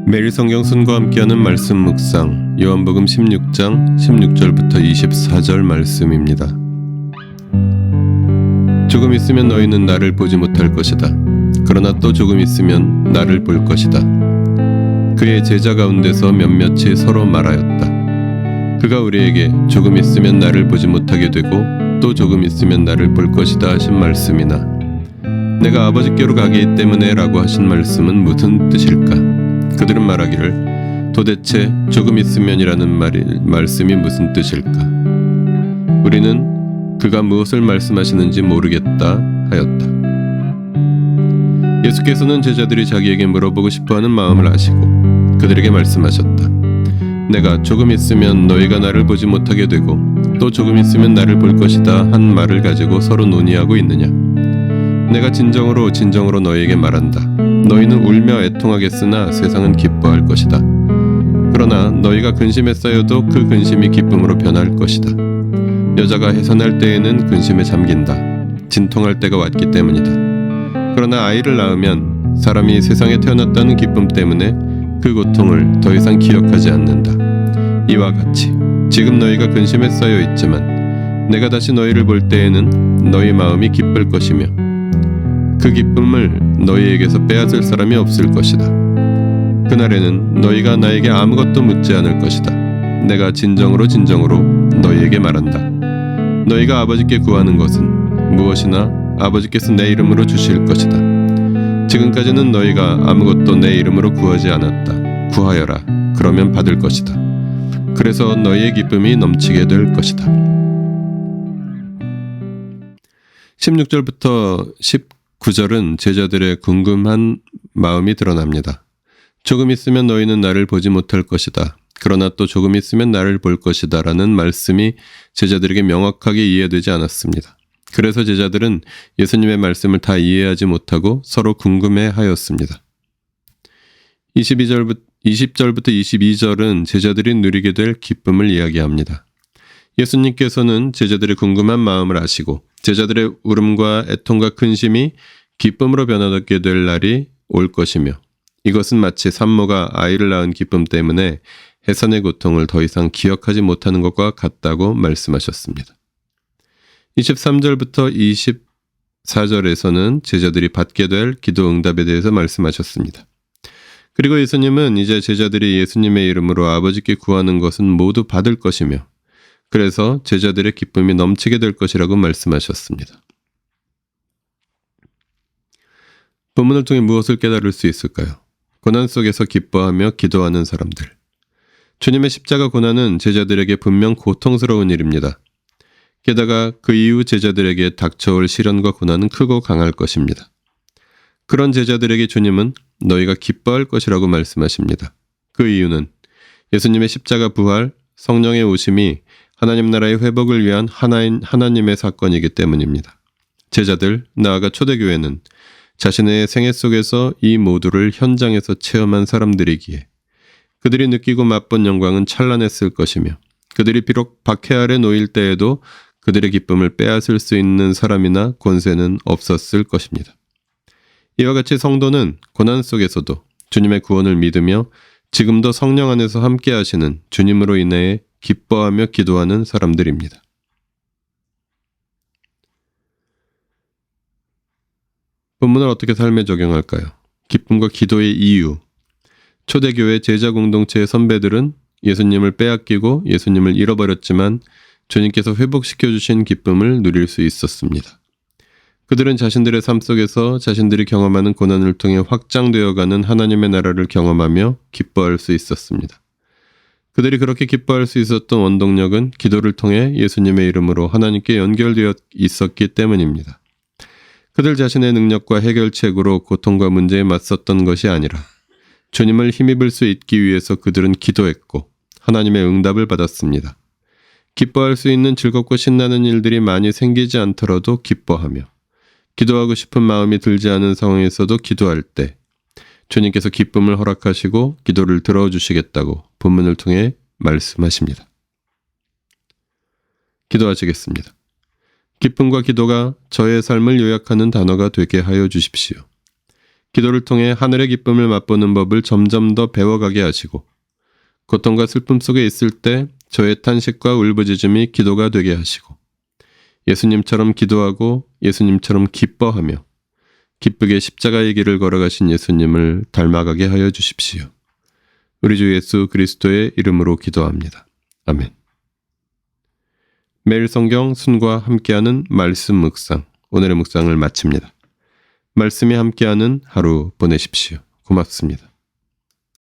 매일 성경순과 함께하는 말씀 묵상, 요한복음 16장 16절부터 24절 말씀입니다. 조금 있으면 너희는 나를 보지 못할 것이다. 그러나 또 조금 있으면 나를 볼 것이다. 그의 제자 가운데서 몇몇이 서로 말하였다. 그가 우리에게 조금 있으면 나를 보지 못하게 되고 또 조금 있으면 나를 볼 것이다 하신 말씀이나 내가 아버지께로 가기 때문에 라고 하신 말씀은 무슨 뜻일까? 그들은 말하기를 도대체 조금 있으면이라는 말씀이 무슨 뜻일까? 우리는 그가 무엇을 말씀하시는지 모르겠다 하였다. 예수께서는 제자들이 자기에게 물어보고 싶어하는 마음을 아시고 그들에게 말씀하셨다. 내가 조금 있으면 너희가 나를 보지 못하게 되고 또 조금 있으면 나를 볼 것이다 한 말을 가지고 서로 논의하고 있느냐? 내가 진정으로 너희에게 말한다. 너희는 울며 애통하겠으나 세상은 기뻐할 것이다. 그러나 너희가 근심에 쌓여도 그 근심이 기쁨으로 변할 것이다. 여자가 해산할 때에는 근심에 잠긴다. 진통할 때가 왔기 때문이다. 그러나 아이를 낳으면 사람이 세상에 태어났다는 기쁨 때문에 그 고통을 더 이상 기억하지 않는다. 이와 같이 지금 너희가 근심에 쌓여 있지만 내가 다시 너희를 볼 때에는 너희 마음이 기쁠 것이며 그 기쁨을 너희에게서 빼앗을 사람이 없을 것이다. 그날에는 너희가 나에게 아무것도 묻지 않을 것이다. 내가 진정으로 너희에게 말한다. 너희가 아버지께 구하는 것은 무엇이나 아버지께서 내 이름으로 주실 것이다. 지금까지는 너희가 아무것도 내 이름으로 구하지 않았다. 구하여라. 그러면 받을 것이다. 그래서 너희의 기쁨이 넘치게 될 것이다. 16절부터 19절은 제자들의 궁금한 마음이 드러납니다. 조금 있으면 너희는 나를 보지 못할 것이다. 그러나 또 조금 있으면 나를 볼 것이다 라는 말씀이 제자들에게 명확하게 이해되지 않았습니다. 그래서 제자들은 예수님의 말씀을 다 이해하지 못하고 서로 궁금해 하였습니다. 20절부터 22절은 제자들이 누리게 될 기쁨을 이야기합니다. 예수님께서는 제자들의 궁금한 마음을 아시고 제자들의 울음과 애통과 근심이 기쁨으로 변화되게 될 날이 올 것이며 이것은 마치 산모가 아이를 낳은 기쁨 때문에 해산의 고통을 더 이상 기억하지 못하는 것과 같다고 말씀하셨습니다. 23절부터 24절에서는 제자들이 받게 될 기도 응답에 대해서 말씀하셨습니다. 그리고 예수님은 이제 제자들이 예수님의 이름으로 아버지께 구하는 것은 모두 받을 것이며 그래서 제자들의 기쁨이 넘치게 될 것이라고 말씀하셨습니다. 본문을 통해 무엇을 깨달을 수 있을까요? 고난 속에서 기뻐하며 기도하는 사람들. 주님의 십자가 고난은 제자들에게 분명 고통스러운 일입니다. 게다가 그 이후 제자들에게 닥쳐올 시련과 고난은 크고 강할 것입니다. 그런 제자들에게 주님은 너희가 기뻐할 것이라고 말씀하십니다. 그 이유는 예수님의 십자가 부활, 성령의 오심이 하나님 나라의 회복을 위한 하나님의 사건이기 때문입니다. 제자들, 나아가 초대교회는 자신의 생애 속에서 이 모두를 현장에서 체험한 사람들이기에 그들이 느끼고 맛본 영광은 찬란했을 것이며 그들이 비록 박해 아래 놓일 때에도 그들의 기쁨을 빼앗을 수 있는 사람이나 권세는 없었을 것입니다. 이와 같이 성도는 고난 속에서도 주님의 구원을 믿으며 지금도 성령 안에서 함께 하시는 주님으로 인해 기뻐하며 기도하는 사람들입니다. 본문을 어떻게 삶에 적용할까요? 기쁨과 기도의 이유. 초대교회 제자 공동체의 선배들은 예수님을 빼앗기고 예수님을 잃어버렸지만 주님께서 회복시켜 주신 기쁨을 누릴 수 있었습니다. 그들은 자신들의 삶 속에서 자신들이 경험하는 고난을 통해 확장되어가는 하나님의 나라를 경험하며 기뻐할 수 있었습니다. 그들이 그렇게 기뻐할 수 있었던 원동력은 기도를 통해 예수님의 이름으로 하나님께 연결되어 있었기 때문입니다. 그들 자신의 능력과 해결책으로 고통과 문제에 맞섰던 것이 아니라 주님을 힘입을 수 있기 위해서 그들은 기도했고 하나님의 응답을 받았습니다. 기뻐할 수 있는 즐겁고 신나는 일들이 많이 생기지 않더라도 기뻐하며 기도하고 싶은 마음이 들지 않은 상황에서도 기도할 때 주님께서 기쁨을 허락하시고 기도를 들어주시겠다고 본문을 통해 말씀하십니다. 기도하시겠습니다. 기쁨과 기도가 저의 삶을 요약하는 단어가 되게 하여 주십시오. 기도를 통해 하늘의 기쁨을 맛보는 법을 점점 더 배워가게 하시고 고통과 슬픔 속에 있을 때 저의 탄식과 울부짖음이 기도가 되게 하시고 예수님처럼 기도하고 예수님처럼 기뻐하며 기쁘게 십자가의 길을 걸어가신 예수님을 닮아가게 하여 주십시오. 우리 주 예수 그리스도의 이름으로 기도합니다. 아멘. 매일 성경 순과 함께하는 말씀 묵상, 오늘의 묵상을 마칩니다. 말씀이 함께하는 하루 보내십시오. 고맙습니다.